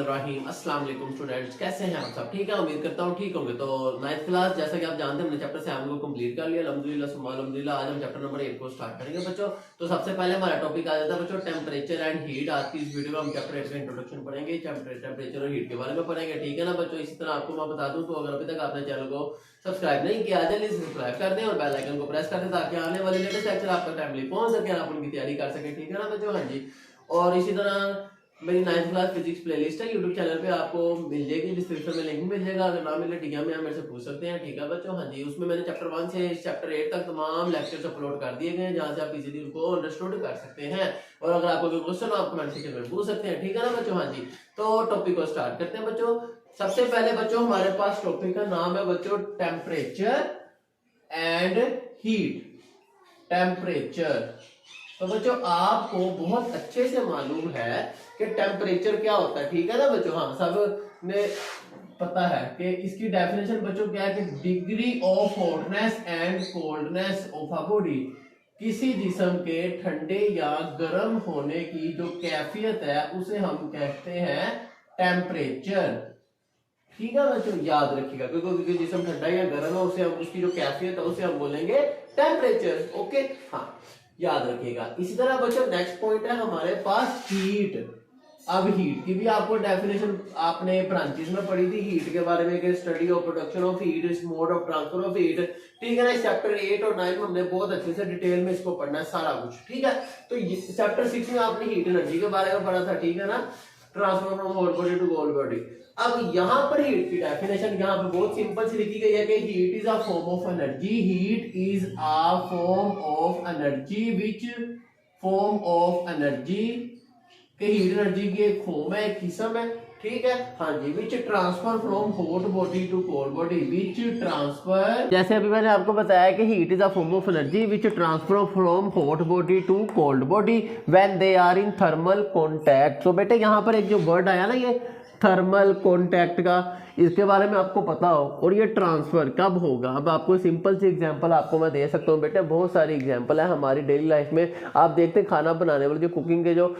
बिस्मिल्लाहिर्रहमानिर्रहीम। अस्सलाम वालेकुम स्टूडेंट्स, कैसे हैं आप सब? ठीक है, उम्मीद करता हूँ ठीक होंगे। तो 9th क्लास, जैसा कि आप जानते हैं, हमने चैप्टर 7 को कंप्लीट कर लिया अल्हम्दुलिल्लाह सुम्मा अल्हम्दुलिल्लाह। आज हम चैप्टर नंबर 8 को स्टार्ट करेंगे बच्चों। तो सबसे पहले हमारा टॉपिक आ जाता है बच्चों टेम्परेचर एंड हीट। आज की इस वीडियो में हम चैप्टर 8 का इंट्रोडक्शन पढ़ेंगे, टेम्परेचर और हीट के बारे में पढ़ेंगे, ठीक है ना बच्चों। इसी तरह आपको मैं बता दूं, तो अगर अभी तक आपने चैनल को सब्सक्राइब नहीं किया, जल्दी से सब्सक्राइब कर दें और बेल आइकन को प्रेस कर दें, ताकि आने वाले लेटेस्ट लेक्चर आपका टाइमली पहुंच सके, आप उनकी तैयारी कर सकें, ठीक है ना बच्चों। हाँ जी। और इसी तरह मेरी 9th क्लास फिजिक्स प्लेलिस्ट है यूट्यूब चैनल पे, आपको मिल जाएगी, डिस्क्रिप्शन में लिंक मिल जाएगा। अगर ना मिले डीएम में आप मेरे से पूछ सकते हैं, ठीक है बच्चों। हाँ जी, उसमें मैंने चैप्टर 1 से चैप्टर 8 तक तमाम लेक्चर्स अपलोड कर दिए गए हैं, जहाँ से आप इजीली उनको अंडरस्टूड कर सकते हैं। और अगर आपको कोई क्वेश्चन हो, आप कमेंट सेक्शन में पूछ सकते हैं, ठीक है ना बच्चों। हाँ जी, तो टॉपिक को स्टार्ट करते हैं बच्चों। सबसे पहले बच्चों हमारे पास टॉपिक का नाम है बच्चों टेम्परेचर एंड हीट। टेम्परेचर, तो बच्चों आपको बहुत अच्छे से मालूम है कि टेम्परेचर क्या होता है, ठीक है ना बच्चों। हाँ, सब ने पता है कि इसकी डेफिनेशन बच्चों क्या है कि degree of hotness and coldness of a body. किसी जिस्म के ठंडे या गर्म होने की जो कैफियत है उसे हम कहते हैं टेम्परेचर, ठीक है बच्चों, याद रखिएगा। क्योंकि जिस्म ठंडा या गर्म है, उसे हम उसकी जो कैफियत है उसे हम बोलेंगे टेम्परेचर। ओके, हाँ, याद रखिएगा। इसी तरह बच्चों नेक्स्ट पॉइंट है हमारे पास हीट। अब हीट की भी आपको डेफिनेशन आपने ब्रांचेस में पढ़ी थी हीट के बारे में, कि study of production of heat, इस mode of transfer of heat, ठीक है ना। चैप्टर 8 और 9 में हमने बहुत अच्छे से डिटेल में इसको पढ़ना है सारा कुछ, ठीक है। तो चैप्टर 6 में आपने हीट एनर्जी के बारे में पढ़ा था, ठीक है ना, transfer from hot body to cold body. अब यहाँ पर हीट की डेफिनेशन यहाँ पे बहुत सिंपल सी लिखी गई है कि heat is a form of energy. Heat is a form of energy which form of energy, कि हीट एनर्जी की एक फॉर्म है, एक किस्म है, ठीक है। हाँ जी, which transfer from hot body to cold body, which transfer, जैसे अभी मैंने आपको बताया कि heat is a form of energy which transfer from hot body to cold body when they are in thermal contact. तो बेटे यहाँ पर एक जो वर्ड आया ना, ये थर्मल कॉन्टैक्ट का, इसके बारे में आपको पता हो। और ये ट्रांसफर कब होगा, अब आपको सिंपल सी एग्जांपल आपको मैं दे सकता हूँ बेटे, बहुत सारी एग्जांपल है हमारी डेली लाइफ में। आप देखते हैं खाना बनाने वाले जो कुकिंग के जो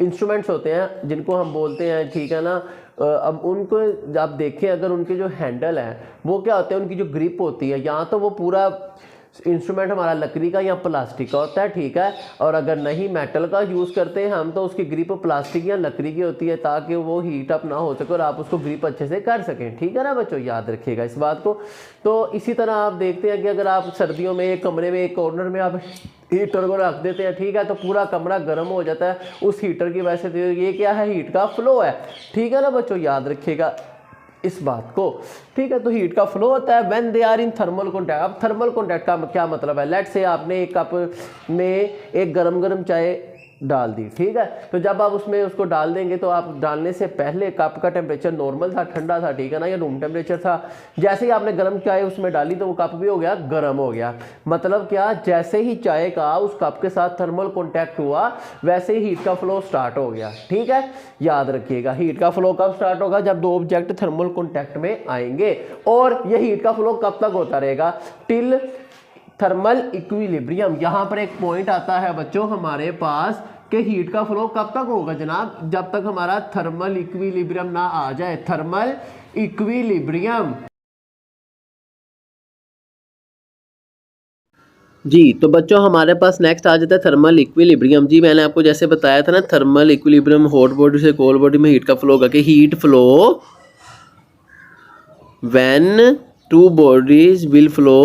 इंस्ट्रूमेंट्स होते हैं, जिनको हम बोलते हैं, ठीक है ना, अब उनको आप देखें, अगर उनके जो हैंडल है वो क्या होते हैं, उनकी जो ग्रिप होती है, या तो वो पूरा इंस्ट्रूमेंट हमारा लकड़ी का या प्लास्टिक का होता है, ठीक है। और अगर नहीं मेटल का यूज़ करते हैं हम, तो उसकी ग्रिप प्लास्टिक या लकड़ी की होती है, ताकि वो हीट अप ना हो सके और आप उसको ग्रिप अच्छे से कर सकें, ठीक है ना बच्चों, याद रखिएगा इस बात को। तो इसी तरह आप देखते हैं कि अगर आप सर्दियों में एक कमरे में एक कॉर्नर में आप हीटर को रख देते हैं, ठीक है, तो पूरा कमरा गर्म हो जाता है उस हीटर की वजह से। तो ये क्या है, हीट का फ्लो है, ठीक है ना बच्चों, याद रखिएगा इस बात को, ठीक है। तो हीट का फ्लो होता है when they are in thermal contact. अब थर्मल कॉन्टैक्ट का क्या मतलब है, लेट्स से आपने एक कप में एक गरम गरम चाय डाल दी, ठीक है। तो जब आप उसमें उसको डाल देंगे, तो आप डालने से पहले कप का टेम्परेचर नॉर्मल था, ठंडा था, ठीक है ना, या रूम टेम्परेचर था। जैसे ही आपने गर्म चाय उसमें डाली, तो वो कप भी हो गया गर्म हो गया। मतलब क्या, जैसे ही चाय का उस कप के साथ थर्मल कॉन्टैक्ट हुआ, वैसे ही हीट का फ्लो स्टार्ट हो गया, ठीक है। याद रखिएगा, हीट का फ्लो कब स्टार्ट होगा, जब दो ऑब्जेक्ट थर्मल कॉन्टैक्ट में आएंगे। और ये हीट का फ्लो कब तक होता रहेगा, टिल थर्मल इक्विलिब्रियम। यहाँ पर एक पॉइंट आता है बच्चों हमारे पास कि हीट का फ्लो कब तक होगा जनाब, जब तक हमारा थर्मल इक्विलिब्रियम ना आ जाए। थर्मल इक्विलिब्रियम जी। तो बच्चों हमारे पास नेक्स्ट आ जाता है थर्मल इक्विलिब्रियम। जी, मैंने आपको जैसे बताया था ना, थर्मल इक्विलिब्रियम हॉट बॉडी से कोल्ड बॉडी में हीट का फ्लो होगा, कि heat flow when two bodies will flow,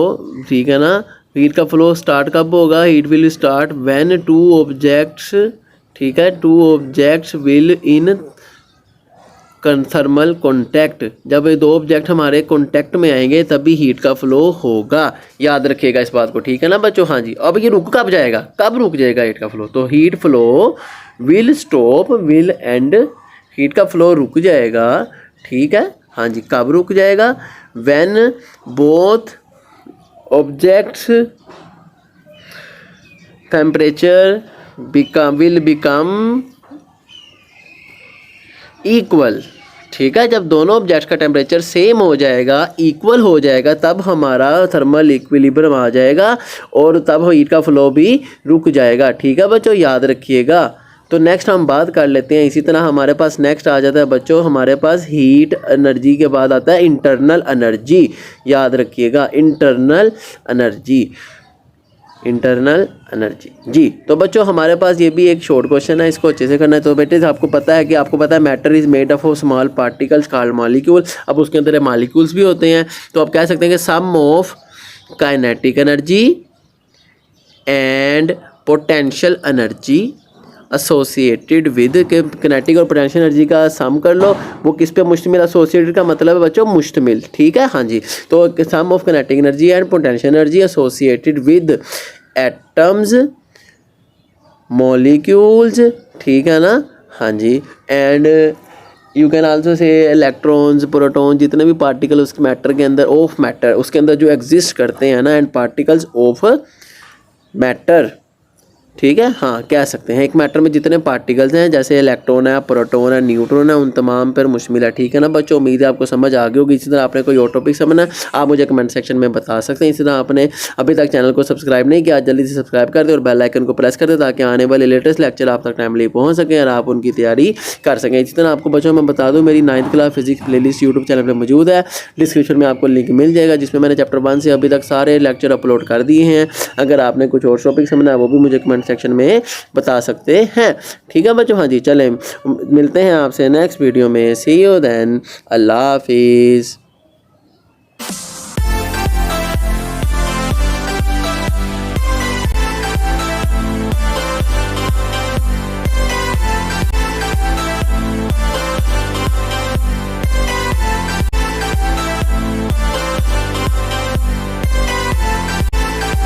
ठीक है ना। हीट का फ्लो स्टार्ट कब होगा, heat will start when two objects, ठीक है, two objects will in thermal contact. जब ये दो ऑब्जेक्ट हमारे कॉन्टैक्ट में आएंगे तभी हीट का फ्लो होगा, याद रखिएगा इस बात को, ठीक है ना बच्चों। हाँ जी, अब ये रुक कब जाएगा, कब रुक जाएगा हीट का फ्लो, तो heat flow will stop, will and, heat का फ्लो रुक जाएगा, ठीक है। हाँ जी, कब रुक जाएगा, when both objects temperature will become equal, ठीक है। जब दोनों ऑब्जेक्ट्स का टेम्परेचर सेम हो जाएगा, इक्वल हो जाएगा, तब हमारा थर्मल इक्विलिब्रियम आ जाएगा और तब हीट का फ्लो भी रुक जाएगा, ठीक है बच्चों, याद रखिएगा। तो नेक्स्ट हम बात कर लेते हैं, इसी तरह हमारे पास नेक्स्ट आ जाता है बच्चों, हमारे पास हीट एनर्जी के बाद आता है इंटरनल एनर्जी। याद रखिएगा, इंटरनल एनर्जी, इंटरनल एनर्जी जी। तो बच्चों हमारे पास ये भी एक शॉर्ट क्वेश्चन है, इसको अच्छे से करना है। तो बेटे आपको पता है matter is made up of small particles called molecule. अब उसके अंदर मॉलिक्यूल्स भी होते हैं, तो आप कह सकते हैं कि sum of kinetic energy and potential energy associated with, के किनेटिक और पोटेंशियल एनर्जी का सम कर लो, वो किस पे मुश्तमिल, एसोसिएटेड का मतलब है बच्चों मुश्तमिल, ठीक है। हाँ जी, तो sum of kinetic energy and potential energy associated with atoms, molecules, ठीक है ना। हाँ जी, and you can also say electrons, proton, जितने भी पार्टिकल उसके मैटर के अंदर, ऑफ मैटर उसके अंदर जो एग्जिस्ट करते हैं ना, एंड पार्टिकल्स ऑफ मैटर, ठीक है। हाँ, कह सकते हैं एक मैटर में जितने पार्टिकल्स हैं, जैसे इलेक्ट्रॉन है, प्रोटॉन है, न्यूट्रॉन है, उन तमाम पर मुश्तमिल है, ठीक है ना बच्चों। उम्मीद है आपको समझ आ गई होगी। इसी तरह आपने कोई और टॉपिक समझना है, आप मुझे कमेंट सेक्शन में बता सकते हैं। इसी तरह आपने अभी तक चैनल को सब्सक्राइब नहीं किया, जल्दी से सब्सक्राइब कर दे और बेल आइकन को प्रेस कर दे, ताकि आने वाले लेटेस्ट लेक्चर आप तक टाइमली पहुँच सकें और आप उनकी तैयारी कर सकें। इसी तरह आपको बच्चों मैं बता दूँ, मेरी 9th class physics playlist YouTube channel पर मौजूद है, डिस्क्रिप्शन में आपको लिंक मिल जाएगा, जिसमें मैंने चैप्टर 1 से अभी तक सारे लेक्चर अपलोड कर दिए हैं। अगर आपने कुछ और टॉपिक समझना है वो भी मुझे कमेंट सेक्शन में बता सकते हैं, ठीक है बच्चों। हाँ जी, चलें मिलते हैं आपसे नेक्स्ट वीडियो में। सी यू देन, अल्लाह हाफिज़।